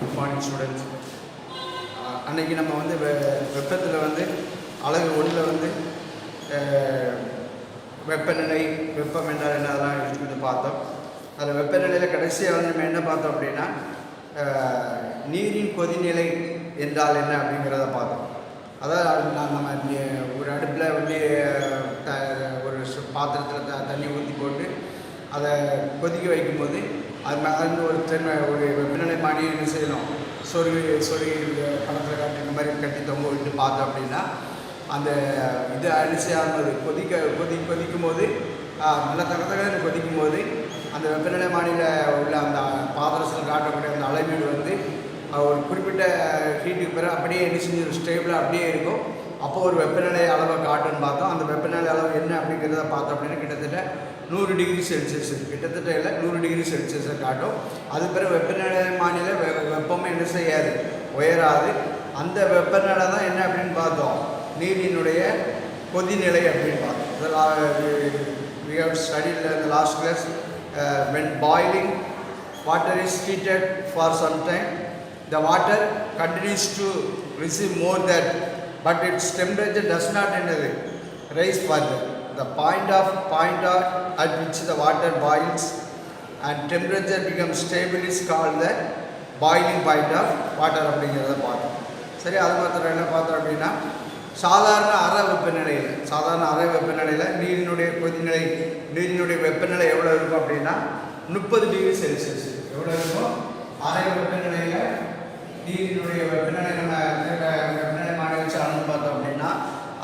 Good morning students. அன்றைக்கி நம்ம வந்து வெப்பத்தில் வந்து அழகு ஒன்றில் வந்து வெப்பநிலை, வெப்பம் என்றால் என்ன, அதெல்லாம் எடுத்துக்கிட்டு பார்த்தோம். அதில் வெப்பநிலையில் கடைசியாக வந்து நம்ம என்ன பார்த்தோம் அப்படின்னா நீரின் கொதிநிலை என்றால் என்ன அப்படிங்கிறத பார்த்தோம். அதாவது நம்ம ஒரு அடுப்பில் வந்து ஒரு பாத்திரத்தில் தண்ணி ஊற்றி போட்டு அதை கொதிக்க வைக்கும்போது அது ஒரு வெப்பநிலை மானியை என்ன செய்யணும், சொருகி படத்தில் காட்டி இந்த மாதிரி கட்டி தொங்க விட்டு பார்த்தோம் அப்படின்னா அந்த இது அரிசியானது கொதிக்கும் போது நல்ல தகவல் கொதிக்கும் போது அந்த வெப்பநிலை மானியில் உள்ள அந்த பாத்திரத்தில் காட்டக்கூடிய அந்த அளவீடு வந்து ஒரு குறிப்பிட்ட ஹீட்டுக்கு பிறகு அப்படியே என்ன செஞ்சு ஸ்டேபிளாக அப்படியே இருக்கும். அப்போ ஒரு வெப்பநிலை அளவை காட்டுன்னு பார்த்தோம். அந்த வெப்பநிலை அளவு என்ன அப்படிங்கிறத பார்த்தோம் அப்படின்னா கிட்டத்தட்ட 100 டிகிரி செல்சியஸ், கிட்டத்தட்ட இல்லை 100 டிகிரி செல்சியஸை காட்டும். அது பிறகு வெப்பநிலை மாநில வெப்பமே என்ன செய்யாது, உயராது. அந்த வெப்பநிலை தான் என்ன அப்படின்னு பார்த்தோம், நீரினுடைய கொதிநிலை அப்படின்னு பார்த்தோம். We have studied in the last class when boiling water is heated for some time, the water continues to receive more that, but its temperature does not rise further. The point at which the water boils and temperature becomes stable is called the boiling point of water அப்படிங்கிறத பார்த்தோம். சரி, அது மாத்திரம் என்ன பார்த்தோம் அப்படின்னா சாதாரண அறை வெப்பநிலையில் நீரினுடைய கொதிநிலை, நீரினுடைய வெப்பநிலை எவ்வளோ இருக்கும் அப்படின்னா 30 டிகிரி செல்சியஸ். எவ்வளோ இருக்கும்? அறை வெப்பநிலையில் நீரினுடைய வெப்பநிலை நம்ம வெப்பநிலை மாறி வச்சு அளந்து பார்த்தோம் அப்படின்னா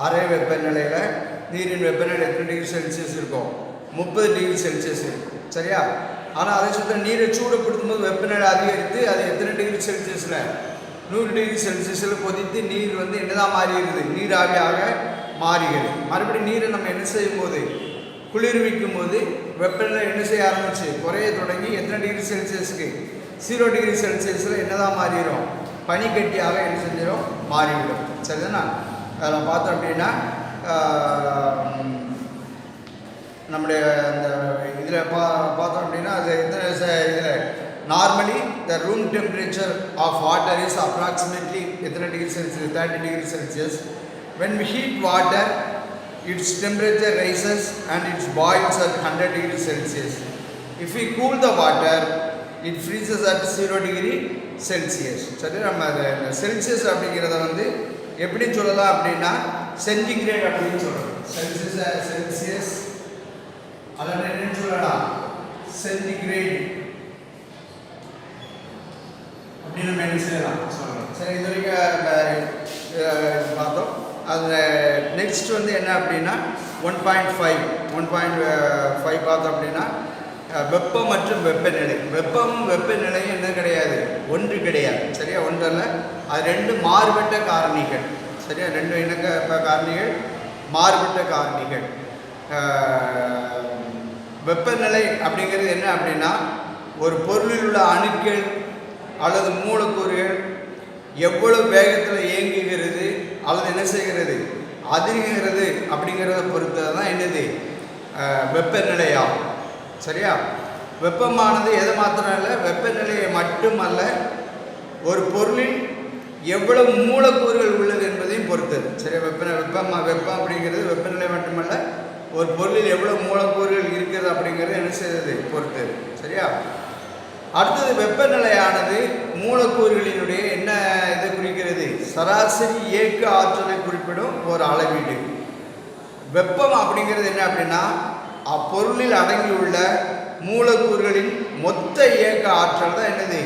அறை வெப்பநிலையில் நீரின் வெப்பநிலை எத்தனை டிகிரி செல்சியஸ் இருக்கும்? 30 டிகிரி செல்சியஸ் இருக்கும். சரியா? ஆனால் அதை சுற்றி நீரை சூடுபடுத்தும் போது வெப்பநிலை அதிகரித்து அது எத்தனை டிகிரி செல்சியஸில் 100 டிகிரி செல்சியஸில் கொதித்து நீர் வந்து என்னதான் மாறிடுது, நீராவியாக மாறுகிறது. மறுபடியும் நீரை நம்ம என்ன செய்யும் போது குளிர்விக்கும் போது வெப்பநிலை என்ன செய்ய ஆரம்பிச்சு குறைய தொடங்கி எத்தனை டிகிரி செல்சியஸுக்கு 0 டிகிரி செல்சியஸில் என்னதான் மாறிடும், பனிக்கட்டியாக என்ன செஞ்சிடும், மாறிவிடும். சரிதானா? அதில் பார்த்தோம் அப்படின்னா நம்முடைய அந்த இதில் பார்த்தோம் அப்படின்னா அது எத்தனை இதில் normally the room temperature of water is approximately எத்தனை degree Celsius, 30 degree Celsius. When we heat water its temperature rises and it's boils at 100 degree Celsius. If we cool the water it freezes at 0 degree Celsius. சரி, நம்ம அதை Celsius அப்படிங்கிறத வந்து எப்படி சொல்லலாம் அப்படின்னா centigrade அப்படின்னு சொல்லலாம். செல்சியஸ் அதில் என்னன்னு சொல்லலாம், சென்டிகிரேட் அப்படின்னு நம்ம என்ன செய்யலாம் சொல்லலாம். சரி, இது வரைக்கும் பார்த்தோம். அதில் நெக்ஸ்ட் வந்து என்ன அப்படின்னா 1.5 பார்த்தோம் அப்படின்னா வெப்பம் மற்றும் வெப்பநிலை. வெப்பமும் வெப்பநிலையும் என்ன கிடையாது, ஒன்று கிடையாது. சரியா? ஒன்றல்ல, அது ரெண்டு மாறுபட்ட காரணிகள். சரியா? ரெண்டு இணக்க காரணிகள், மாறுபட்ட காரணிகள். வெப்பநிலை அப்படிங்கிறது என்ன அப்படின்னா ஒரு பொருளில் உள்ள அணுக்கள் அல்லது மூலக்கூறுகள் எவ்வளவு வேகத்தில் இயங்குகிறது அல்லது என்ன செய்கிறது, அதிர்கிறது அப்படிங்கிறத பொறுத்தது தான் என்னது வெப்பநிலையாகும். சரியா? வெப்பமானது எதை மாத்திரம் இல்லை, வெப்பநிலையை மட்டுமல்ல, ஒரு பொருளில் எவ்வளவு மூலக்கூறுகள் உள்ளது என்பதையும் பொறுத்தது. சரியா? வெப்பம் அப்படிங்கிறது வெப்பநிலை மட்டுமல்ல, ஒரு பொருளில் எவ்வளவு மூலக்கூறுகள் இருக்கிறது அப்படிங்கிறது என்ன செய்வது பொறுத்தது. சரியா? அடுத்தது வெப்பநிலையானது மூலக்கூறுகளினுடைய என்ன இதை குறிக்கிறது, சராசரி இயக்க ஆற்றலை குறிப்பிடும் ஒரு அளவீடு. வெப்பம் அப்படிங்கிறது என்ன அப்படின்னா அப்பொருளில் அடங்கியுள்ள மூலக்கூறுகளின் மொத்த இயக்க ஆற்றல் தான் என்னது,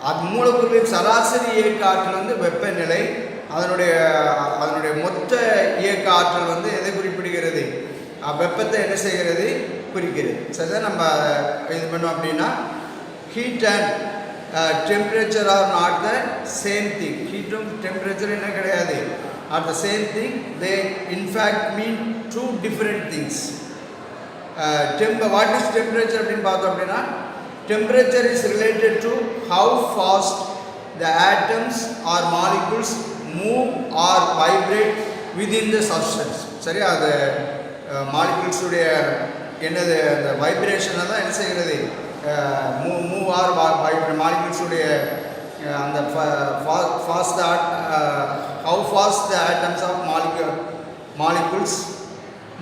அது மூலக்கூறுகளின் சராசரி இயக்க ஆற்றல் வந்து வெப்பநிலை. அதனுடைய மொத்த இயக்க ஆற்றல் வந்து எதை குறிப்பிடுகிறது, வெப்பத்தை என்ன செய்கிறது, குறிக்கிறது. சரிதான்? நம்ம இது பண்ணோம் அப்படின்னா heat and temperature are not the same thing. ஹீட்டும் டெம்பரேச்சர் என்ன கிடையாது, are the same thing. They in fact mean 2 different things. What is temperature அப்படின்னு பார்த்தோம் அப்படின்னா temperature is related to how fast the atoms or molecules move or vibrate within the substance. சரி, அது மாலிகுல்ஸுடைய என்னது அந்த வைப்ரேஷனை தான் என்ன செய்கிறது, மூவ் ஆர் மாலிகுல்ஸுடைய அந்த fast how fast the atoms of molecules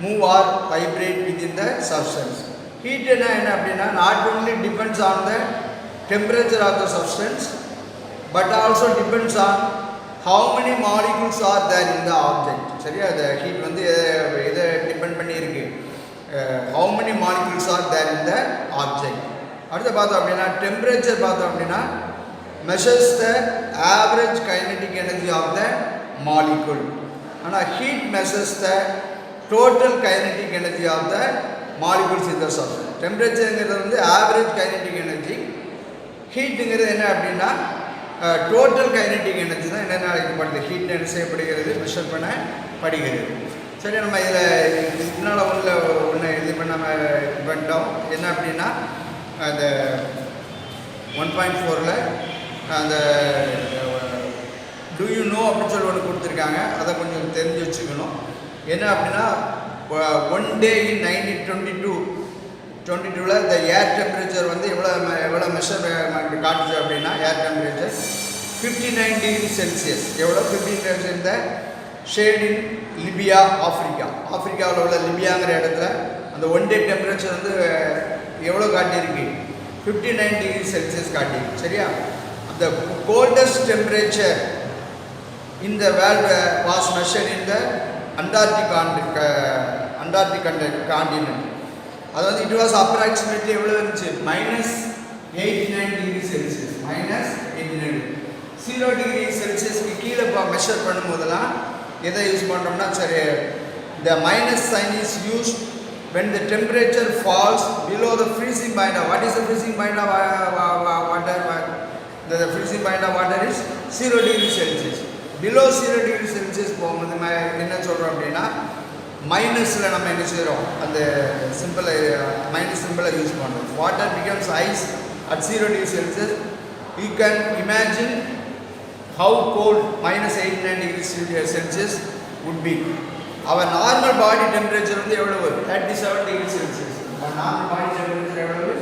move or vibrate within the substance. Heat என்ன அப்படின்னா not only depends on the temperature of the substance but also depends on how many molecules are there in the object. சரியா, the heat வந்து எதை depend பண்ணி இருக்கு, how many molecules are there in the object. அடுத்து பார்த்தோம் அப்படின்னா temperature பார்த்தோம் அப்படின்னா measures the average kinetic energy of the molecule. ஆனால் heat measures the total kinetic energy of the molecules in the substance. டெம்பரேச்சருங்கிறது வந்து average kinetic energy, ஹீட்டுங்கிறது என்ன அப்படின்னா total kinetic energy தான் என்னென்ன அழைக்கப்படுது, ஹீட் என்ன செய்யப்படுகிறது, மெஷர் பண்ணப்படுகிறது. சரி, நம்ம இதில் இதனால் ஒன்று இது பண்ணிட்டோம். என்ன அப்படின்னா அந்த 1.4 அந்த டூ யூ நோ அப்படின்னு சொல்லி ஒன்று கொடுத்துருக்காங்க, அதை கொஞ்சம் தெரிஞ்சு வச்சுக்கணும். என்ன அப்படின்னா ஒன் டே இன் 1922 இந்த ஏர் டெம்பரேச்சர் வந்து எவ்வளோ மெஷர்மெண்ட் காட்டுச்சு அப்படின்னா ஏர் டெம்பரேச்சர் 59 டிகிரி செல்சியஸ். எவ்வளோ 15 இந்த ஷேட் இன் லிபியா, ஆஃப்ரிக்காவில் உள்ள லிபியாங்கிற இடத்துல அந்த ஒன் டே டெம்பரேச்சர் வந்து எவ்வளோ காட்டியிருக்கு, 59 டிகிரி செல்சியஸ் காட்டியிருக்கு. சரியா, the coldest temperature in the world was measured in the Antarctic continent. அது வந்து இட் வாஸ் அப்ராக்சிமேட்லி எவ்வளோ இருந்துச்சு, -89 டிகிரி செல்சியஸ், -89. 0 டிகிரி செல்சியஸ்க்கு கீழே மெஷர் பண்ணும்போதெல்லாம் எதை யூஸ் பண்ணுறோம்னா, சரி, the minus sign is used when the temperature falls below the freezing point of, what is the freezing point of water? The freezing point of water is 0 degree Celsius. Below 0 degree Celsius போகும்போது என்ன சொல்கிறோம் அப்படின்னா மைனஸில் நம்ம என்ன செய்கிறோம், அந்த சிம்பிளை மைனஸ் சிம்பிளை யூஸ் பண்ணுறோம். Water becomes ice at 0 degree Celsius. You can imagine how cold -89 degree Celsius would be. Our normal body temperature வந்து எவ்வளவு, 37 degree Celsius. Our normal body temperature எவ்வளவு,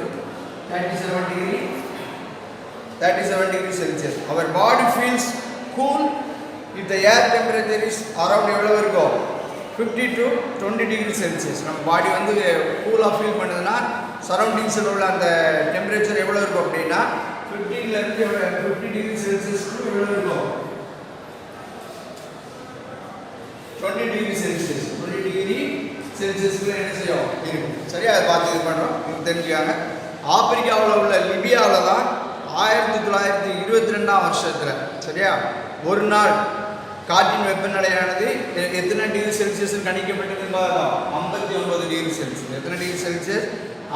37 degree Celsius. Our body feels cool if the air temperature is around எவ்வளவு இருக்கும், 50 to 20 degree Celsius. நம்ம பாடி வந்து கூலாக feel பண்ணுதுன்னா சரௌண்டிங்ஸில் உள்ள அந்த டெம்பரேச்சர் எவ்வளோ இருக்கும் அப்படின்னா 15 டிகிரி செல்சியஸ்க்கு எவ்வளோ இருக்கும், 20 டிகிரி செல்சியஸ். 20 டிகிரி செல்சியஸ்க்கு என்ன செய்யும் இருக்கும். சரியா, அதை பார்த்து இது பண்ணுறோம், தெரிஞ்சுக்காங்க. ஆப்பிரிக்காவில் உள்ள லிபியாவில் தான் 1922 வருஷத்தில் சரியா ஒரு நாள் காற்றின் வெப்பநிலையானது எத்தனை டிகிரி செல்சியஸ் கணிக்கப்பட்டிருக்கு, 59 டிகிரி செல்சியஸ். எத்தனை டிகிரி செல்சியஸ்,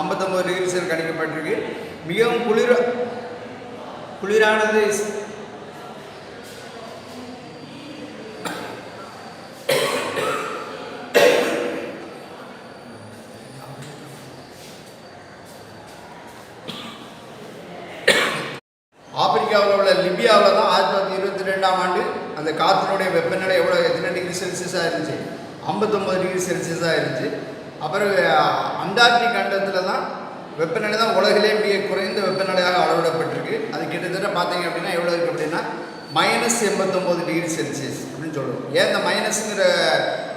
59 டிகிரி செல்சியஸ் கணிக்கப்பட்டிருக்கு. மிகவும் குளிரானது ஆப்பிரிக்காவில் உள்ள லிபியாவில் தான் 1922 ஆண்டு அந்த காற்றினுடைய வெப்பநிலை எவ்வளோ, எத்தனை டிகிரி செல்சியஸாக இருந்துச்சு, 59 டிகிரி செல்சியஸாக இருந்துச்சு. அப்புறம் அண்டார்டிக் கண்டத்தில் தான் வெப்பநிலை தான் உலகிலே மிக குறைந்த வெப்பநிலையாக அளவிடப்பட்டிருக்கு. அது கிட்டத்தட்ட பார்த்தீங்க அப்படின்னா எவ்வளோ இருக்குது அப்படின்னா -89 டிகிரி செல்சியஸ் அப்படின்னு சொல்லுவோம். ஏன் இந்த மைனஸுங்கிற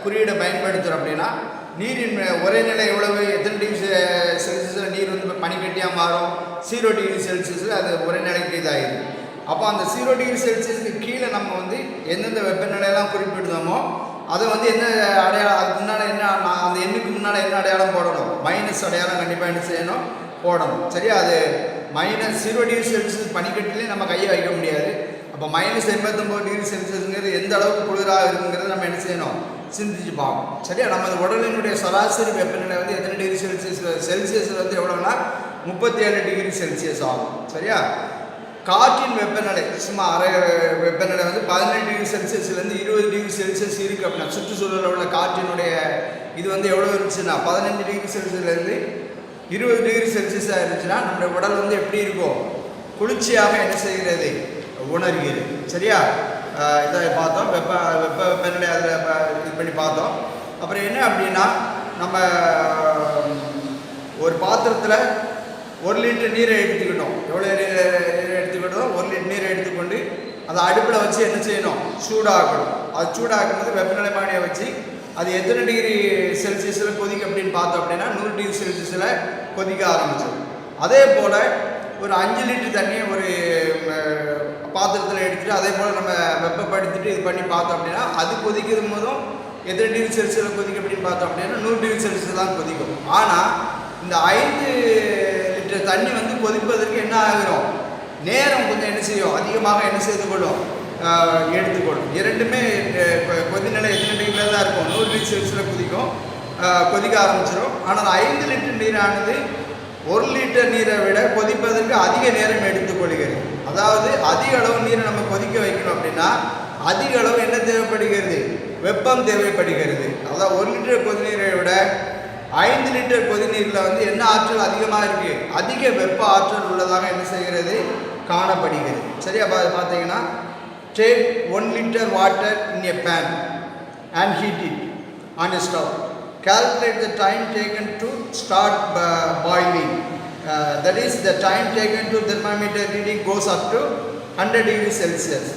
குறியீடை பயன்படுத்துகிறோம் அப்படின்னா நீரின் ஒரே நிலை எவ்வளவு, எத்தனை டிகிரி செல்சியஸில் நீர் வந்து பனிக்கட்டியாக மாறும், 0 டிகிரி செல்சியஸில் அது ஒரே நிலைக்கு இதாகிடும். அப்போ அந்த 0 டிகிரி செல்சியஸுக்கு கீழே நம்ம வந்து எந்தெந்த வெப்பநிலையெல்லாம் குறிப்பிடுதோமோ அதை வந்து என்ன அடையாளம், அதுக்கு முன்னால் என்ன, அந்த எண்ணுக்கு முன்னால் என்ன அடையாளம் போடணும், மைனஸ் அடையாளம் கண்டிப்பாக என்ன செய்யணும், போடணும். சரியா, அது -0 டிகிரி செல்சியஸ் பனிக்கட்டிலே நம்ம கையை வைக்க முடியாது. அப்போ -89 டிகிரி செல்சியஸுங்கிறது எந்த அளவுக்கு குளிராக இருக்குங்கிறது நம்ம என்ன செய்யணும், சிந்திச்சு பார்ப்போம். சரியா, நமது உடலினுடைய சராசரி வெப்பநிலை வந்து எத்தனை டிகிரி செல்சியஸில் வந்து எவ்வளோனா 37 டிகிரி செல்சியஸ் ஆகும். சரியா, காற்றின் வெப்பநிலை சும்மா வெப்பநிலை வந்து 18 டிகிரி செல்சியஸ்லேருந்து 20 டிகிரி செல்சியஸ் இருக்குது அப்படின்னா சுற்றுச்சூழலில் உள்ள காற்றினுடைய இது வந்து எவ்வளோ இருந்துச்சுன்னா 15 டிகிரி செல்சியஸ்லேருந்து 20 டிகிரி செல்சியஸாக இருந்துச்சுன்னா நம்மளுடைய உடல் வந்து எப்படி இருக்கும், குளிர்ச்சியாக என்ன செய்கிறது, உணர்கிறது. சரியா, இதை பார்த்தோம், வெப்பநிலை அதில் இது பண்ணி பார்த்தோம். அப்புறம் என்ன அப்படின்னா நம்ம ஒரு பாத்திரத்தில் 1 லிட்டர் நீரை எடுத்துக்கிட்டோம். எவ்வளோ நீரை எடுத்துக்கிட்டோம், 1 லிட்டர் நீரை எடுத்துக்கொண்டு அதை அடுப்பில் வச்சு என்ன செய்யணும், சூடாக்கணும். அது சூடாக்கும்போது வெப்பநிலைமானியை வச்சு அது எத்தனை டிகிரி செல்சியஸில் கொதிக்கும் அப்படின்னு பார்த்தோம் அப்படின்னா 100 டிகிரி செல்சியஸில் கொதிக்க ஆரம்பிச்சிடும். அதே போல் ஒரு 5 லிட்டர் தண்ணியை ஒரு பாத்திரத்தில் எடுத்துகிட்டு அதே போல் நம்ம வெப்பப்படுத்திட்டு இது பண்ணி பார்த்தோம் அப்படின்னா அது கொதிக்கும் போதும் எத்தனை டிகிரி செல்சியஸில் கொதிக்கும் அப்படின்னு பார்த்தோம் அப்படின்னா 100 டிகிரி செல்சியஸ் தான் கொதிக்கும். ஆனால் இந்த 5 லிட்டர் தண்ணி வந்து கொதிப்பதற்கு என்ன ஆகிரும், நேரம் கொஞ்சம் என்ன செய்யும், அதிகமாக என்ன செய்து கொள்ளும், எடுத்துக்கொள்ளும். இரண்டுமே கொதிநிலை எத்தனை டிகிரியில் தான் இருக்கும், 100 டிகிரி செல்சியஸில் கொதிக்க ஆரம்பிச்சிடும். ஆனால் 5 லிட்டர் நீரானது 1 லிட்டர் நீரை விட கொதிப்பதற்கு அதிக நேரம் எடுத்துக்கொள்கிறது. அதாவது அதிக அளவு நீரை நம்ம கொதிக்க வைக்கணும் அப்படின்னா அதிக அளவு என்ன தேவைப்படுகிறது, வெப்பம் தேவைப்படுகிறது. அதாவது 1 லிட்டர் கொதிநீரை விட 5 லிட்டர் கொதிநீரில் வந்து என்ன ஆற்றல் அதிகமாக இருக்குது, அதிக வெப்ப ஆற்றல் உள்ளதாக என்ன செய்கிறது, காணப்படுகிறது. சரியா பார்த்தீங்கன்னா, take 1 liter water in a pan and heat it on a stove. Calculate the time taken to start boiling. That is, the time taken to thermometer reading goes up to 100 degrees Celsius.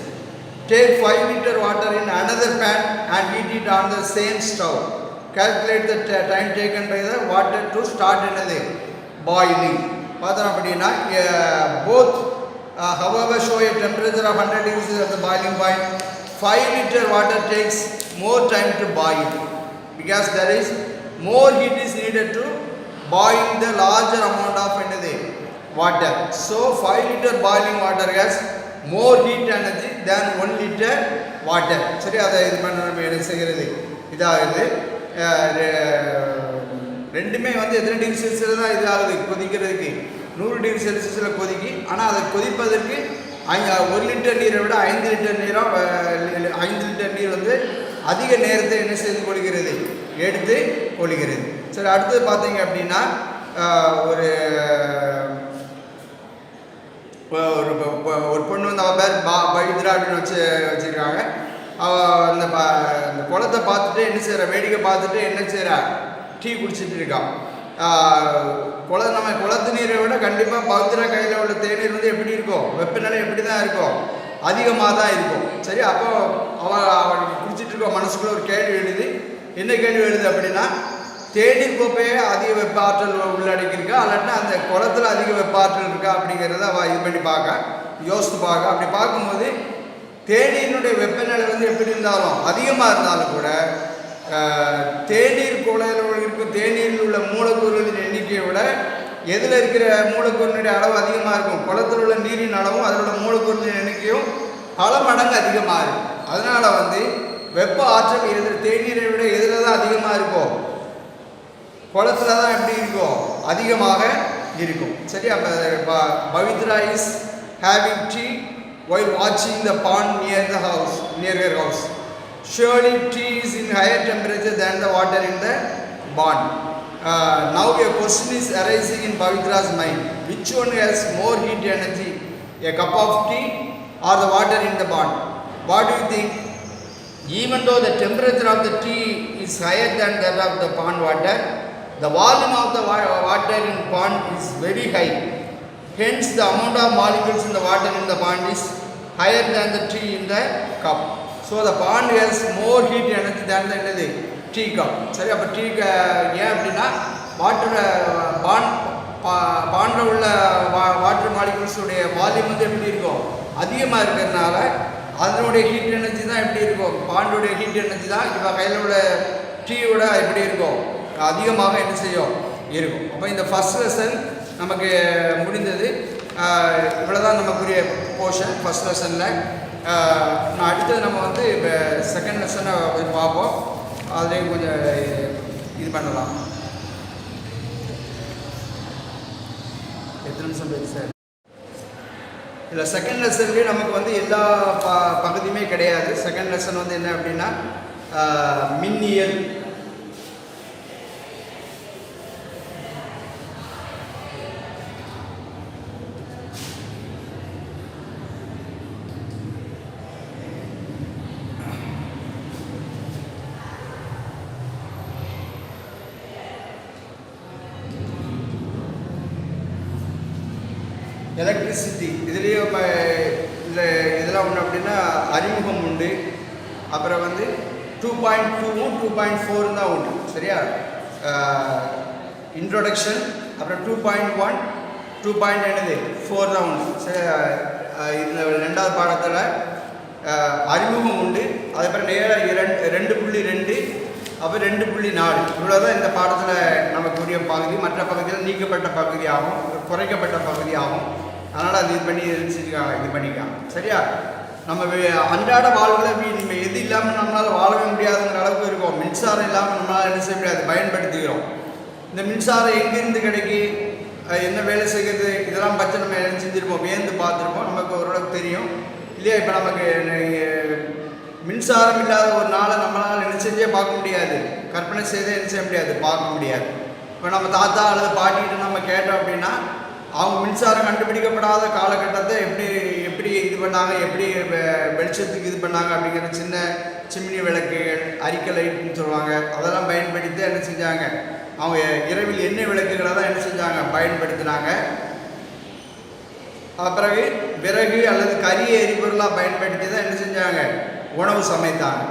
Take 5 liter water in another pan and heat it on the same stove. Calculate the time taken by the water to start another boiling. பார்த்தோம் அப்படின்னா both however show a temperature of 100 degrees at the boiling point. 5 liter water takes more time to boil because there is more heat is needed to boil the larger amount of water. So 5 liter boiling water has more heat energy than 1 liter water. சரி, அதை இது பண்ண நம்ம என்ன செய்கிறது, இதாகுது. ரெண்டுமே வந்து எத்தனை டிகிரி செல்சியஸ் தான் இதாகுது கொதிக்கிறதுக்கு, 100 டிகிரி செல்சியஸில் கொதிக்கி. ஆனால் அதை கொதிப்பதற்கு 1 லிட்டர் நீரை விட 5 லிட்டர் நீர் வந்து அதிக நேரத்தை என்ன செய்து கொள்கிறது, எடுத்து கொள்கிறது. சரி, அடுத்தது பார்த்தீங்க அப்படின்னா ஒரு பொண்ணு வந்து அவள் பேர் பவித்ரா அப்படின்னு வச்சுருக்காங்க. அவள் அந்த குளத்தை பார்த்துட்டு என்ன செய்கிறா, வேடிக்கை பார்த்துட்டு என்ன செய்கிறா, டீ குடிச்சிட்டு இருக்கான். நம்ம குளத்து நீரை விட கண்டிப்பாக பவித்ரா கையில் உள்ள தேநீர் வந்து எப்படி இருக்கும், வெப்பநிலை எப்படி தான் இருக்கும், அதிகமாக தான் இருக்கும். சரி, அப்போ அவள் குடிச்சிட்டு இருக்க மனசுக்குள்ள ஒரு கேள்வி எழுது. என்ன கேள்வி எழுது அப்படின்னா, தேநீர் கோப்பையே அதிக வெப்ப ஆற்றல் உள்ளடக்கியிருக்கா, இல்லாட்டினா அந்த குளத்தில் அதிக வெப்ப ஆற்றல் இருக்கா அப்படிங்கிறத அவள் இது பண்ணி யோசித்து பார்க்க. அப்படி பார்க்கும்போது தேநீரினுடைய வெப்பநிலை வந்து எப்படி இருந்தாலும் அதிகமாக இருந்தாலும் கூட தேநீர் குழையில் இருக்கும் தேநீரில் உள்ள மூலக்கூறுகளின் எண்ணிக்கையை விட எதில் இருக்கிற மூலக்கூறினுடைய அளவு அதிகமாக இருக்கும். குளத்தில் உள்ள நீரின் அளவும் அதில் உள்ள மூலக்கூறின் எண்ணிக்கையும் பல மடங்கு அதிகமாக இருக்கும். அதனால் வந்து வெப்ப ஆற்றல் தேநீரை விட எதில் தான் அதிகமாக இருக்கும், குளத்தில் தான் எப்படி இருக்கும், அதிகமாக இருக்கும். சரி, அப்போ Pavithra is having tea while watching the pond near her house. Surely tea is in higher temperature than the water in the pond. Now a question is arising in Pavitra's mind. Which one has more heat energy, a cup of tea or the water in the pond? What do you think? Even though the temperature of the tea is higher than that of the pond water, the volume of the water in pond is very high. Hence, the amount of molecules in the water in the pond is higher than the tea in the cup. So, the pond has more heat energy than the tea cup. சரி, அப்போ tea ஏன் அப்படின்னா பாண்டில் உள்ள water மாலிகுல்ஸுடைய volume வந்து எப்படி இருக்கும், அதிகமாக இருக்கிறதுனால அதனுடைய ஹீட் எனர்ஜி தான் எப்படி இருக்கும், பாண்டுடைய ஹீட் எனர்ஜி தான் இப்போ கையில் உள்ள டீயோட எப்படி இருக்கும், அதிகமாக என்ன செய்யும் இருக்கும். அப்போ இந்த ஃபஸ்ட் லெசன் நமக்கு முடிந்தது. இவ்வளோதான் நமக்குரிய போர்ஷன் ஃபஸ்ட் லெசனில். நான் அடுத்தது நம்ம வந்து இப்போ செகண்ட் லெசனை பார்ப்போம். அதுலேயும் கொஞ்சம் இது பண்ணலாம். எத்தனை நிமிஷம் பேசு சார்? இதில் செகண்ட் லெசன்லேயும் நமக்கு வந்து எல்லா பகுதியுமே கிடையாது. செகண்ட் லெசன் வந்து என்ன அப்படின்னா மின்னியல். எலக்ட்ரிசிட்டி இதுலேயும் இதெல்லாம் ஒன்று அப்படின்னா அறிமுகம் உண்டு. அப்புறம் வந்து 2.2வும் 2.4 தான் உண்டு. சரியா? இன்ட்ரோடக்ஷன். அப்புறம் 2.1 2.4 தான் உண்டு. சரி, இதில் 2வது பாடத்தில் அறிமுகம் உண்டு. அதுக்கப்புறம் நேராக 2.2 அப்புறம் 2.4 இவ்வளோ தான் இந்த பாடத்தில் நமக்குரிய பகுதி. மற்ற பகுதியில் நீக்கப்பட்ட பகுதி ஆகும், குறைக்கப்பட்ட பகுதி ஆகும். அதனால் அது இது பண்ணி இது பண்ணிக்கலாம். சரியா? நம்ம அன்றாட வாழ்வில் நம்ம எது இல்லாமல் நம்மளால் வாழவே முடியாதுங்கிற அளவுக்கு இருக்கும். மின்சாரம் இல்லாமல் நம்மளால் என்ன செய்ய முடியாது, பயன்படுத்திக்கிறோம். இந்த மின்சாரம் எங்கேருந்து கிடைக்கி, என்ன வேலை செய்கிறது, இதெல்லாம் பற்றி நம்ம என்ன செஞ்சுருப்போம், வியந்து பார்த்துருப்போம். நமக்கு ஓரளவுக்கு தெரியும் இல்லையா? இப்போ நமக்கு மின்சாரம் இல்லாத ஒரு நாளை நம்மளால் என்ன செஞ்சே பார்க்க முடியாது, கற்பனை செய்தே என்ன செய்ய முடியாது, பார்க்க முடியாது. இப்போ நம்ம தாத்தா அல்லது பாட்டிகிட்ட நம்ம கேட்டோம் அப்படின்னா அவங்க மின்சாரம் கண்டுபிடிக்கப்படாத காலகட்டத்தை எப்படி இது பண்ணாங்க, எப்படி வெளிச்சத்துக்கு இது பண்ணாங்க அப்படிங்கிற சின்ன சிம்னி விளக்குகள், அரிக்கை லைட்னு சொல்லுவாங்க, அதெல்லாம் பயன்படுத்தி என்ன செஞ்சாங்க, அவங்க இரவில் எண்ணெய் விளக்குகளை தான் என்ன செஞ்சாங்க, பயன்படுத்தினாங்க. பிறகு விறகு அல்லது கரிய எரிபொருளாக பயன்படுத்தி தான் என்ன செஞ்சாங்க, உணவு சமைத்தாங்க.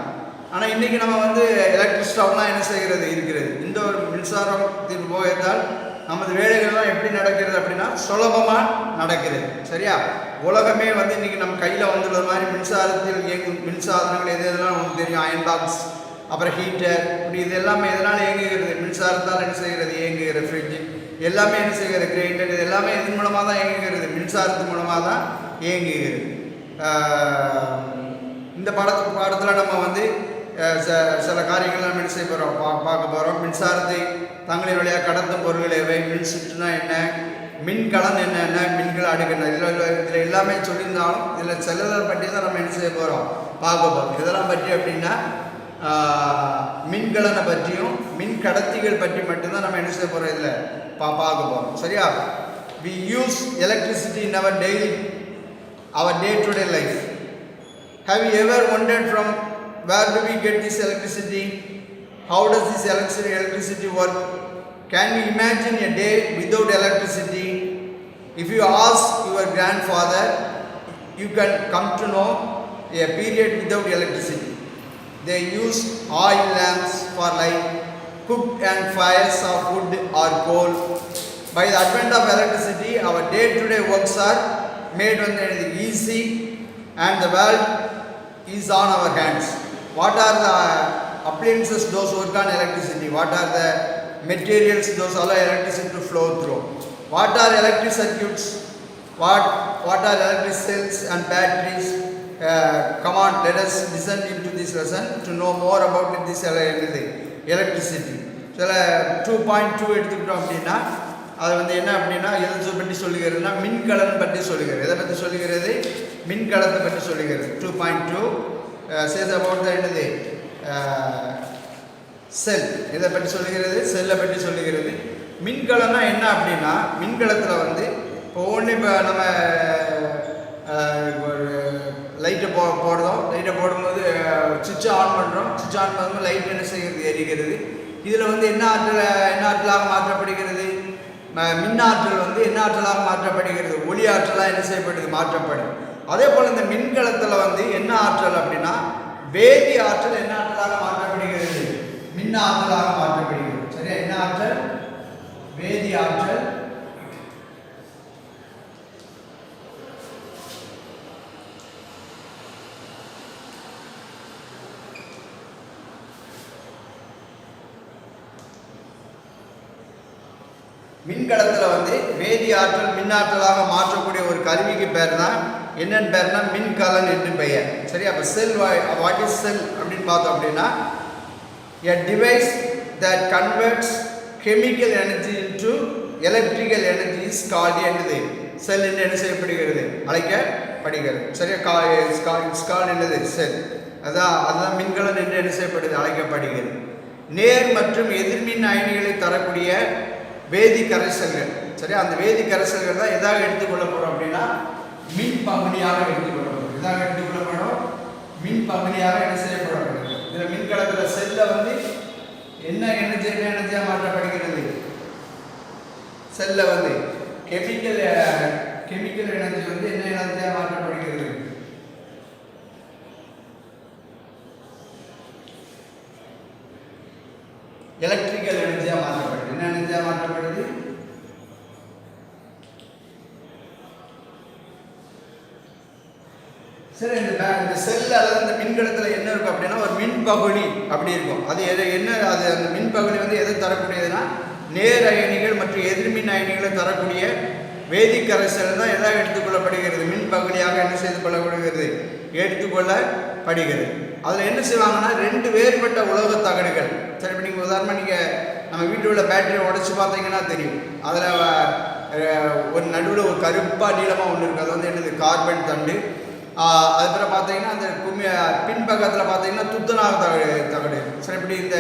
ஆனால் இன்றைக்கி நம்ம வந்து எலக்ட்ரிக் ஸ்டவ்லாம் என்ன செய்கிறது இருக்கிறது. இந்த ஒரு மின்சாரத்தின் போயத்தால் நமது வேலைகள்லாம் எப்படி நடக்கிறது அப்படின்னா சுலபமாக நடக்கிறது. சரியா? உலகமே வந்து இன்றைக்கி நம்ம கையில் வந்துடுற மாதிரி மின்சாரத்தில் இயங்கும் மின்சாதனங்கள் எதெல்லாம் நமக்கு தெரியும். அயன் பாக்ஸ், அப்புறம் ஹீட்டர், இப்படி இது எல்லாமே எதனால் இயங்குகிறது, மின்சாரத்தால் என்ன செய்கிறது, இயங்குகிறது. ஃப்ரிட்ஜு எல்லாமே என்ன செய்கிறது, கிரைண்டர், இது எல்லாமே இதன் மூலமாக தான் இயங்குகிறது, மின்சாரத்து மூலமாக தான் இயங்குகிறது. இந்த பாடத்தில் நம்ம வந்து சில காரியங்கள் நம்ம என்ன செய்ய போகிறோம், பார்க்க போகிறோம். மின்சாரத்தை தங்களின் வழியாக கடத்தும் பொருள்கள் எவை, மின் சுற்றுனா என்ன, மின்கலன் என்னென்ன, மின்கள் அடுக்கணும், இதில் எல்லாமே சொல்லியிருந்தாலும் இதில் செல்லுதல் பற்றி தான் நம்ம என்ன செய்ய போகிறோம், பார்க்க போகிறோம். இதெல்லாம் பற்றி அப்படின்னா மின்கலனை பற்றியும் மின் கடத்திகள் பற்றி மட்டும்தான் நம்ம என்ன செய்ய போகிறோம், இதில் பார்க்க போகிறோம். சரியா? we use electricity in our day-to-day life. Have you ever wondered from where do we get this electricity? How does this electricity work? Can we imagine a day without electricity? If you ask your grandfather, you can come to know a period without electricity. They used oil lamps for light, cooked and fires of wood or coal. By the advent of electricity, our day-to-day works are made easy and the world is on our hands. What are the appliances those work on electricity? What are the materials those allow electricity to flow through? What are electric circuits? What are electric cells and batteries? Come on, let us listen into this lesson to know more about this electricity. சில 2.2 எடுத்துக்கிட்டோம் அப்படின்னா அது வந்து என்ன அப்படின்னா எதை பற்றி சொல்லுகிறதுனா மின்கலன் பற்றி சொல்லுகிறது. எதை பற்றி சொல்லுகிறது, மின்கலத்தை பற்றி சொல்லுகிறது. 2.2 says about the என்னது செல். இதை பற்றி சொல்லுகிறது, செல்லை பற்றி சொல்லுகிறது. மின்கலம்னா என்ன அப்படின்னா மின்கலத்தில் வந்து இப்போ ஒன்று இப்போ நம்ம ஒரு லைட்டை போடுறோம், லைட்டை போடும்போது சுவிட்சை ஆன் பண்ணுறோம், சுவிட்ச் ஆன் பண்ணும்போது லைட் என்ன செய்கிறது, எரிகிறது. இதில் வந்து என்ன ஆற்றலாக மாற்றப்படுகிறது, மின்னாற்றல் வந்து என்ன ஆற்றலாக மாற்றப்படுகிறது, ஒளி ஆற்றலாக என்ன செய்யப்படுது, மாற்றப்படுது. அதே போல் இந்த மின்கலத்தில் வந்து என்ன ஆற்றல் அப்படின்னா வேதி ஆற்றல் என்ன ஆற்றலாக மாற்றப்படுகிறது, மின் ஆற்றலாக மாற்றப்படுகிறது. சரியா? என்ன ஆற்றல், வேதி ஆற்றல். மின்கலத்தில் வந்து வேதி ஆற்றல் மின்னாற்றலாக மாற்றக்கூடிய ஒரு கருவிக்கு பேர் தான் என்னென்னு பேர்னா மின்கலன் என்று பெயர். சரி? அப்போ செல், வாட் இஸ் செல் அப்படின்னு பார்த்தோம் அப்படின்னா a device that converts chemical energy into electrical energy is called என்னது, செல் என்று என்ன செய்யப்படுகிறது, அழைக்கப்படுகிறது. சரியா? கால் என்னது, செல். அதுதான் மின்கலன் என்று என்ன செய்யப்படுது, அழைக்கப்படுகிறது. நேர் மற்றும் எதிர்மின் அயனிகளை தரக்கூடிய வேதி கரைசல்கள். சரியா? அந்த வேதி கரைசல்கள் தான் எதாக எடுத்துக்கொள்ளப்படும் அப்படின்னா மின் பகுதியாக எடுத்துக்கொள்ளப்படும். எதாக எடுத்துக்கொள்ளப்படும், மின் பகுதியாக என்ன செய்யப்படும். இதில் மின்கலத்தில் செல்ல வந்து என்ன எனர்ஜியாக மாற்றப்படுகிறது, செல்ல வந்து கெமிக்கல் எனர்ஜி வந்து என்ன எனர்ஜியாக மாற்றப்படுகிறது, எலக்ட்ரிக்கல் எனர்ஜியாக மாற்றப்படுது. என்ன எனர்ஜியாக மாற்றப்படுது? சரி, இந்த செல் அல்லது இந்த மின்கலத்தில் என்ன இருக்கும் அப்படின்னா ஒரு மின்பகுளி அப்படி இருக்கும். அது என்ன அது அந்த மின்பகுளி வந்து எதை தரக்கூடியதுன்னா நேர் அயனிகள் மற்றும் எதிர்மின் அயனிகளை தரக்கூடிய வேதிக்கரைசல் தான் எதாக எடுத்துக்கொள்ளப்படுகிறது, மின்பகுளியாக என்ன செய்து கொள்ளப்படுகிறது, எடுத்துக்கொள்ளப்படுகிறது. அதில் என்ன செய்வாங்கன்னா 2 வேறுபட்ட உலோக தகடுகள். சரி, இப்போ நீங்கள் உதாரணமாக நீங்கள் நம்ம வீட்டில் உள்ள பேட்டரியை உடச்சி பார்த்தீங்கன்னா தெரியும். அதில் ஒரு நடுவில் ஒரு கருப்பாக நீளமாக ஒன்று இருக்குது. அது வந்து என்னது, கார்பன் தண்டு. அதுக்கப்புறம் பார்த்தீங்கன்னா அந்த பின்பக்கத்தில் பார்த்தீங்கன்னா துத்தநாக தகடு. சரி, இப்படி இந்த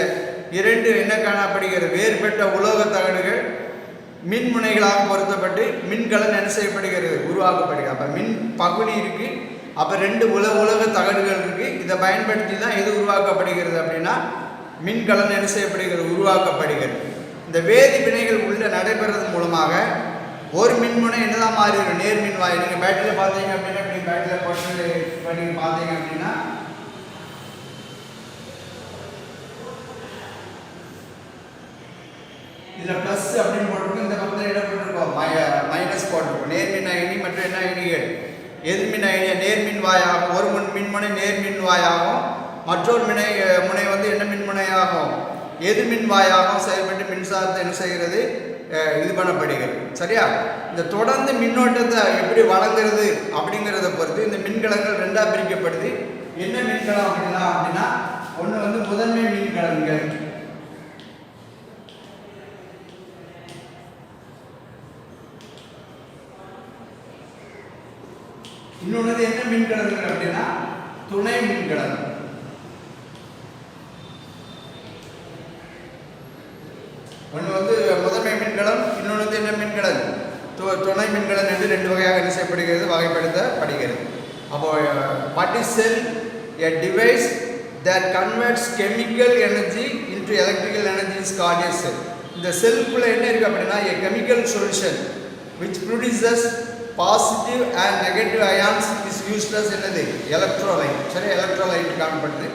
2 என்ன காணப்படுகிறது, வேறுபட்ட உலோக தகடுகள் மின்முனைகளாக பொருத்தப்பட்டு மின்கலன் என்ன செய்யப்படுகிறது, உருவாக்கப்படுகிறது. அப்போ மின் பகுதி இருக்குது, அப்போ 2 உலோக தகடுகள் இருக்குது. இதை பயன்படுத்தி தான் எது உருவாக்கப்படுகிறது அப்படின்னா மின்கலன் என்ன செய்யப்படுகிறது, உருவாக்கப்படுகிறது. இந்த வேதி வினைகள் உள்ள நடைபெறது மூலமாக ஒரு மின்முனை என்னதான் மாறிடும், நேர் மின்வாய். நீங்கள் பேட்டரியில் பார்த்தீங்க அப்படின்னா இப்படி பேட்டரியில் போட்டு நீங்கள் பார்த்தீங்க அப்படின்னா இதில் ப்ளஸ் அப்படின்னு போட்டிருக்கோம், இந்த பக்கத்தில் என்ன போட்டிருக்கோம், மைனஸ் போட்டிருக்கோம். நேர்மின் அயனி மற்றும் என்ன அயனிகள், எதிர்மின் அயனியை நேர்மின் வாயாகும். ஒரு மின்முனை நேர்மின் வாயாகும், மற்றொரு முனை வந்து என்ன மின்முனையாகும், எதிர்மின் வாயாகவும் செயல்பட்டு மின்சாரத்தை என்ன செய்கிறது, இது பண்ணப்படுகிறது. சரியா? இந்த தொடர்ந்து மின்னோட்டத்தை எப்படி வழங்குறது அப்படிங்கிறத பொறுத்து இந்த மின்கலங்கள் 2ஆக பிரிக்கப்படுது. என்ன மின்கலம் அப்படின்னா ஒன்று வந்து முதன்மை மின்கலங்கள், இன்னொன்று என்ன மின்கலங்கள் அப்படின்னா துணை மின்கலங்கள். ஒன்று வந்து முதன்மை மின்கலம், இன்னொன்று வந்து என்ன மின்கலம், துணை மின்கலம் என்று 2 வகையாக என்ன செய்யப்படுகிறது, வகைப்படுத்தப்படுகிறது. அப்போ what is sell? A device that converts chemical energy into electrical energy is called a cell. இந்த செல்லுக்குள்ள என்ன இருக்கு அப்படின்னா a chemical solution which produces positive and negative ions is used as என்னது, electrolyte. சரி, electrolyte காணப்படுது.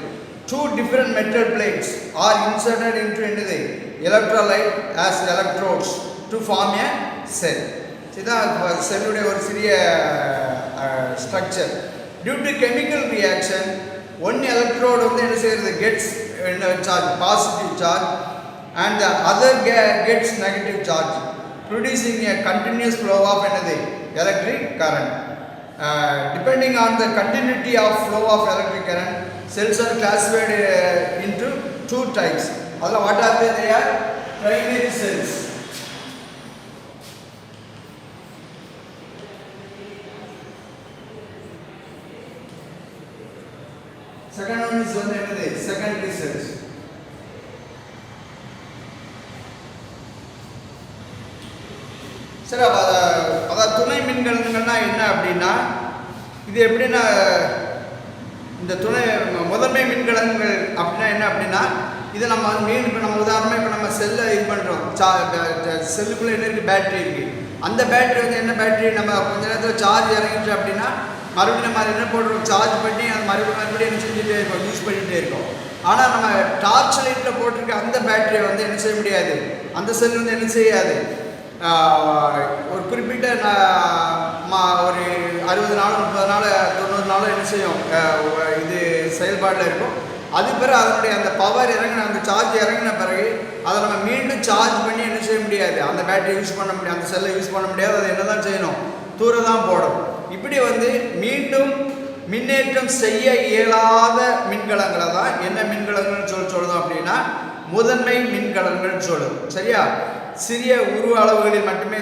2 different metal plates are inserted into என்னது, electrolyte as electrodes to form a cell. இதுதான் செல்லுடைய ஒரு சிறிய structure. Due to chemical reaction, one electrode வந்து என்ன செய்கிறது, gets charge, positive charge, and the other gets negative charge, producing a continuous flow of என்னது, electric current. Depending on the continuity of flow of electric current, cells are classified into 2 types. Although what are they are primary cells. Second one is என்னது, secondary cells. சரி, அதாவது துணை மின்கலங்கள்னா என்ன அப்படின்னா இது எப்படின்னா இந்த முதன்மை மின்கலங்கள் அப்படின்னா என்ன அப்படின்னா இதை நம்ம இப்போ நம்ம உதாரணமாக இப்போ நம்ம செல்லை இது பண்ணுறோம், செல்லுக்குள்ளே என்ன இருக்குது, பேட்டரி இருக்குது. அந்த பேட்டரி வந்து என்ன பேட்டரி, நம்ம கொஞ்ச நேரத்தில் சார்ஜ் இறங்கிட்டு அப்படின்னா மறுபடியும் நம்ம என்ன போடுறோம், சார்ஜ் பண்ணி அது மறுபடியும் என்ன செஞ்சுட்டே இருக்கோம், யூஸ் பண்ணிகிட்டே இருக்கோம். ஆனால் நம்ம டார்ச் லைட்டில் போட்டிருக்க அந்த பேட்டரியை வந்து என்ன செய்ய முடியாது, அந்த செல் வந்து என்ன செய்யாது, ஒரு குறிப்பிட்ட ஒரு 60 நாள் 30 நாள் 90 நாள் என்ன செய்யும், இது செயல்பாட்டில் இருக்கும். அது பிறகு அதனுடைய அந்த பவர் இறங்கின, அந்த சார்ஜ் இறங்கின பிறகு அதை நம்ம மீண்டும் சார்ஜ் பண்ணி என்ன செய்ய முடியாது, அந்த பேட்டரி யூஸ் பண்ண முடியாது, அந்த செல்லை யூஸ் பண்ண முடியாது. அதை என்ன தான் செய்யணும், தூர தான் போடும். இப்படி வந்து மீண்டும் மின்னேற்றம் செய்ய இயலாத மின்கலங்களை தான் என்ன மின்கலங்கள் சொல்லுதோம் அப்படின்னா முதன்மை மின்கலங்கள் சொல்லுது. சரியா? சிறிய உருவ அளவுகளில் மட்டுமே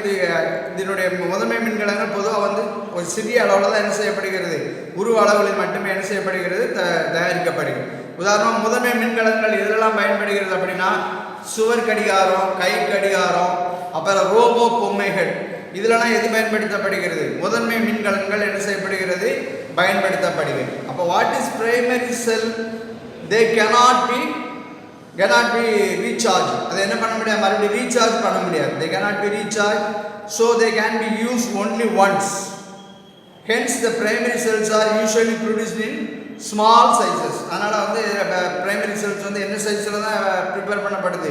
இதனுடைய முதன்மை மின்கலங்கள் பொதுவாக வந்து ஒரு சிறிய அளவில் தான் என்ன செய்யப்படுகிறது, உருவ அளவுகளில் மட்டுமே என்ன செய்யப்படுகிறது, தயாரிக்கப்படுகிறது. உதாரணமாக முதன்மை மின்கலங்கள் எதெல்லாம் பயன்படுகிறது அப்படின்னா சுவர் கடிகாரம், கை கடிகாரம், அப்புறம் ரோபோ பொம்மைகள், இதிலெல்லாம் எது பயன்படுத்தப்படுகிறது, முதன்மை மின்கலங்கள் என்ன செய்யப்படுகிறது, பயன்படுத்தப்படுகிறது. அப்போ what is primary sell? They cannot be recharged. அதை என்ன பண்ண முடியாது, மறுபடியும் ரீசார்ஜ் பண்ண முடியாது. They cannot be recharged, so they can be used only once. hence the primary cells are usually produced in small sizes. அதனால வந்து primary cells வந்து என்ன சைஸ்ல தான் ப்ரிப்பேர் பண்ணப்படுது,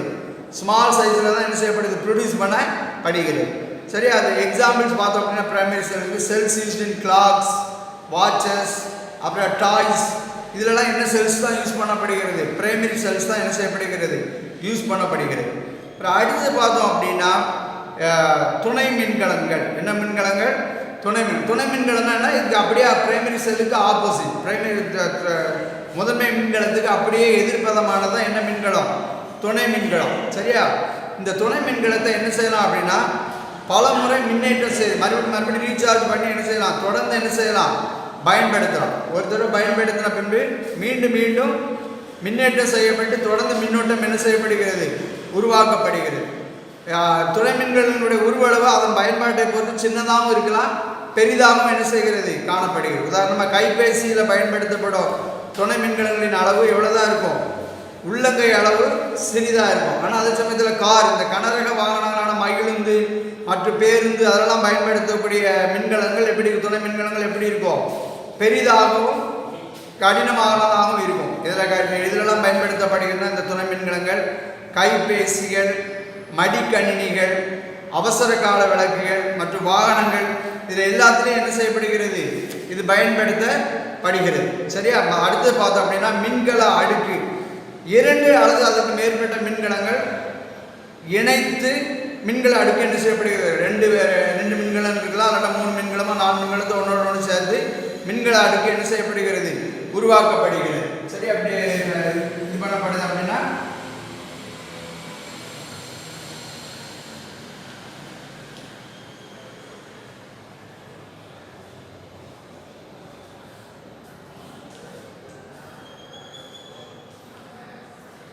ஸ்மால் சைஸ்ல தான் என்ன செய்யப்படுது, ப்ரொடியூஸ் பண்ணப்படுகிறது. சரி, அது எக்ஸாம்பிள்ஸ் பார்த்தோம் அப்படின்னா primary cells, cells used in clocks, watches, அப்புறம் டாய்ஸ், இதிலெல்லாம் என்ன செல்ஸ் தான் யூஸ் பண்ணப்படுகிறது, பிரைமரி செல்ஸ் தான் என்ன செய்யப்படுகிறது, யூஸ் பண்ணப்படுகிறது. அப்புறம் அடுத்து பார்த்தோம் அப்படின்னா துணை மின்கலங்கள். என்ன மின்கலங்கள்? துணை மின்கலம்னா இதுக்கு அப்படியே பிரைமரி செல்லுக்கு ஆப்போசிட், பிரைமரி முதன்மை மின்கலத்துக்கு அப்படியே எதிர்ப்பதமானதான் என்ன மின்கலம், துணை மின்கலம். சரியா, இந்த துணை மின்கலத்தை என்ன செய்யலாம் அப்படின்னா பல முறை மின்னேற்றம் செய்து மறுபடியும் ரீசார்ஜ் பண்ணி என்ன செய்யலாம், தொடர்ந்து என்ன செய்யலாம், பயன்படுத்தலாம். ஒரு தடவை பயன்படுத்தின பின்பு மீண்டும் மீண்டும் மின்னேற்றம் செய்யப்பட்டு தொடர்ந்து மின்னோட்டம் என்ன செய்யப்படுகிறது, உருவாக்கப்படுகிறது. துணை மின்கலங்களுடைய உருவளவு அதன் பயன்பாட்டை பொறுத்து சின்னதாகவும் இருக்கலாம், பெரிதாகவும் என்ன செய்கிறது, காணப்படுகிறது. உதாரணமாக கைபேசியில் பயன்படுத்தப்படும் துணை மின்கலங்களின் அளவு எவ்வளோதான் இருக்கும், உள்ளங்கை அளவு சிறிதாக இருக்கும். ஆனால் அதே சமயத்தில் கார், இந்த கனரக வாகனங்களான மகிழுந்து மற்றும் பேருந்து அதெல்லாம் பயன்படுத்தக்கூடிய மின்கலங்கள் எப்படி, துணை மின்கலங்கள் எப்படி இருக்கும், பெரிதாகவும் கடினமானதாகவும் இருக்கும். இதிலெல்லாம் பயன்படுத்தப்படுகின்ற இந்த துணை மின்கலங்கள் கைபேசிகள், மடிக்கணினிகள், அவசர கால விளக்குகள் மற்றும் வாகனங்கள், இதில் எல்லாத்துலேயும் என்ன செய்யப்படுகிறது, இது பயன்படுத்தப்படுகிறது. சரியா, அடுத்து பார்த்தோம் அப்படின்னா மின்கல அடுக்கு. 2 அல்லது அதற்கு மேற்பட்ட மின்கலங்கள் இணைத்து மின்கல அடுக்கு என்ன செய்யப்படுகிறது, 2 மின்கலம் இருக்கலாம், அல்லது 3 மின்கலமோ 4 மின்கலத்தை ஒன்றோடு ஒன்று சேர்த்து மின்கல அடுக்கு என்ன செய்யப்படுகிறது, உருவாக்கப்படுகிறது. சரி, அப்படி இது பண்ணப்படுது அப்படின்னா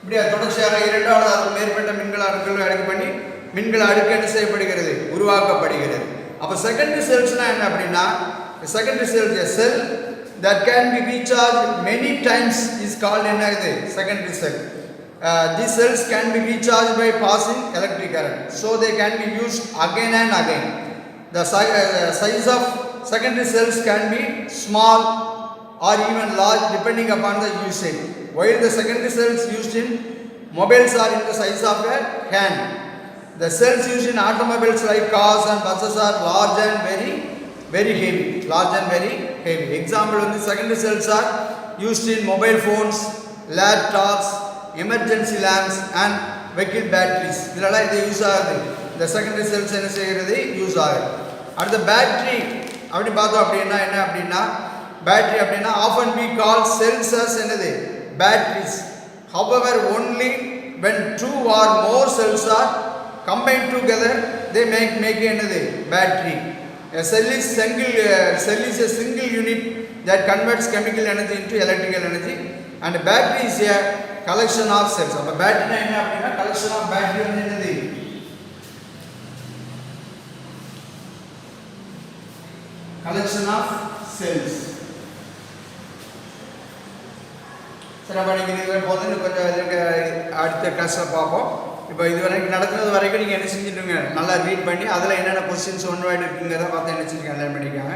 இப்படியா தொடர்ச்சியாக 2 அல்லது அதற்கு மேற்பட்ட மின்கல அடுக்குகளை அடுக்கு பண்ணி மின்கல அடுக்கு என்ன செய்யப்படுகிறது, உருவாக்கப்படுகிறது. அப்போ செகண்டரி செல்ஸ்னா என்ன அப்படின்னா, secondary cells, a cell that can be recharged many times is called என்ன இது, secondary sell. These cells can be recharged by passing electric current, so they can be used again and again. The size of secondary cells can be small or even large depending upon the usage. While the secondary cells used in mobiles are in the size of a hand, the cells used in automobiles like cars and buses are large and very heavy. Large and very heavy. Example வந்து secondary cells are used in mobile phones, laptops, emergency lamps and vehicle batteries. இதெல்லாம் இது use ஆகுது. இந்த secondary cells என்ன செய்கிறது, use ஆகுது. அடுத்த battery அப்படி பார்த்தோம் அப்படின்னா என்ன அப்படின்னா, பேட்டரி அப்படின்னா often we call cells as என்னது, batteries. However, only when 2 or more cells are combined together they make another battery. A cell is a single unit that converts chemical energy into electrical energy, and a battery is a collection of cells. அப்ப battery என்ன அப்படின்னா collection of battery வந்து என்னது, collection of cells. சரி, அப்போ நீங்கள் இது போது கொஞ்சம் இதுக்கு அடுத்த கிளாஸில் பார்ப்போம். இப்போ இது வரைக்கும் நடத்துனது வரைக்கும் நீங்கள் என்ன செஞ்சுட்டுங்க, நல்லா ரீட் பண்ணி அதில் என்னென்ன கொஸ்டின்ஸ் ஒன்று இருக்குங்கிறத பார்த்து என்ன செஞ்சுருக்கேன், லேர்ன் பண்ணிக்காங்க.